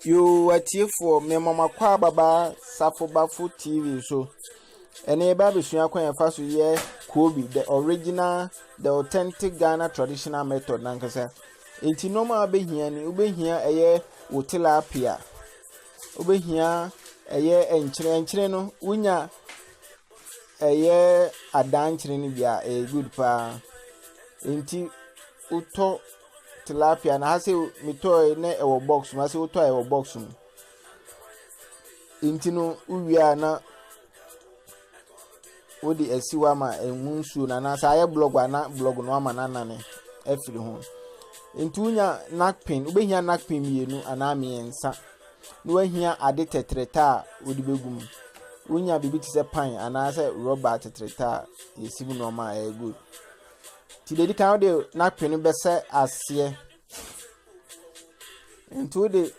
You are here for me, Mama Baba Safo TV. So, and a baby soon first year Koobi, the original, the authentic Ghana traditional method. Nankasa. Inti normal be here, ni ube here a year with tilapia. Ube here a year and chireno, unya a year a dancing bia a good pa. Inti uto tilapia na hase mitoy ne ewo box ma se uto ewo box mu intino uwia na wodi asiwa ma enwunsu na sa aye blog na blog no ama na ne afiri ho intunya nakpin ubehia nakpin mienu ana miensa no wahia ade tetreta wodi begum unya bibi ti se pan ana se rubber tetreta yesibu no ma e good ti dedi kan de napin be se asie into de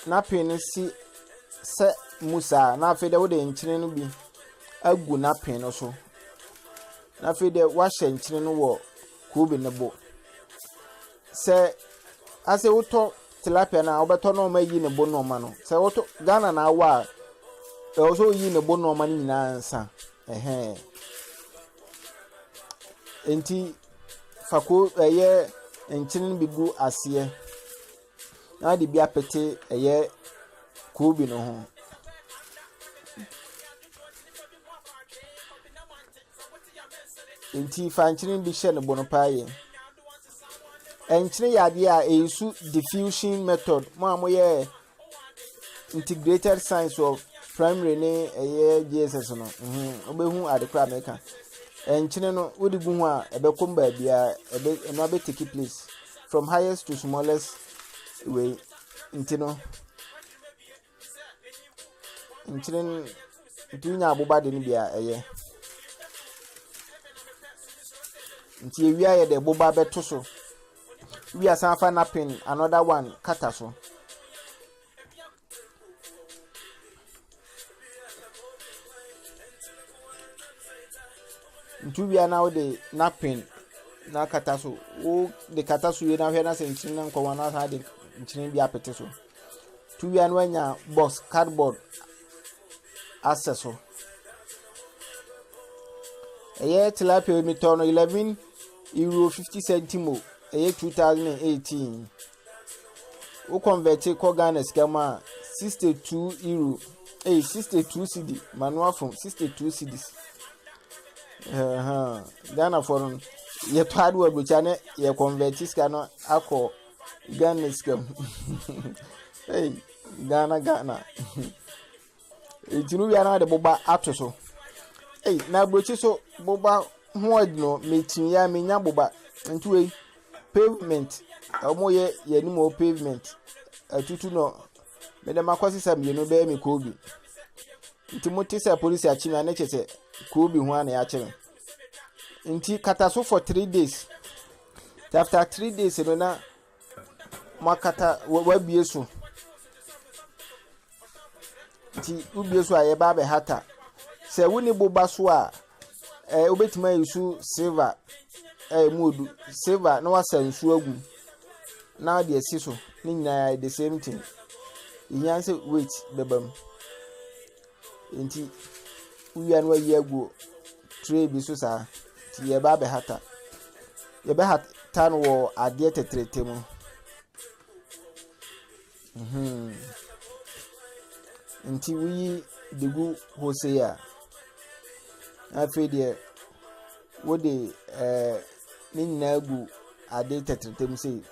napin si se musa na fe de wo de nkyene no bi agu napin no so na fe de wa hye nkyene no wo Koobi ne bo se ase woto tilapia na obeto no ma yi ne bo no ma no se woto Ghana na wa e oso yi ne bo no ma ni nyina nsa enti fako eye enchinin bigu asiye na di bia pete eye Koobi no ho enti fanchinin bi hye ne bono paaye enchinin yade a esu diffusion method mo amoye integrated science of primary ne eye JSS no obehu adekra America enchine no wodi gu ho a ebekom ba bia no be take place from highest to smallest way intino enchine ntunya aboba de ni bia eye nti ewia ye de boba beto so wi asan na pin another one kata so ntubia na de napin na kata so o de kata so ye na hwe na se ntin na nkwa na sa de ntin bia pete so tubia no anya box cardboard accessor eye tilapia mi tono 11 euro 50 centimo eye 2018 o convert ko Ghana skema 62 euro 62 cedi manual from 62 cedis Ghana for ye pad we buchane ye convert ska no akọ Ghana scam hey Ghana ejinu bia na de boba atoso hey na brochi so boba hood no metin ya menya boba ntuwe pavement omoye ye ni mo pavement atutu no me de makwasi sam ye no be me Koobi nti motisa police achimi na chese Koobi ho ana ya cheme nti kataso for 3 days after 3 days no na makata wabie so nti ubie so aye ba be hata se woni boba so a obetima yusu silver modu silver na wasansu agu na de esi so ni nyina the same thing inyanse weight bebam nti uya no ayi agu tray bi so sa ti ye ba be hata no wo ade tetrete mu nti wi degu hoseya afede wode ni nyina agu ade tetrete mu sei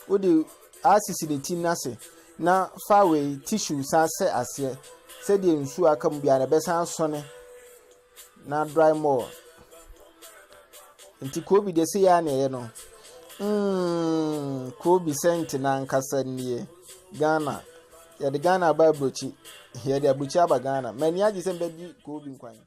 wode asisi de tin nase na fawe tissue sa se ase se de nsu aka mu bia na be san sone na dry more nti Koobi de se ya na ye no Koobi sent na nkasa nie Ghana ya de Ghana ba brochi ya de abuchi aba Ghana mani aji se mbedi Koobi nkwan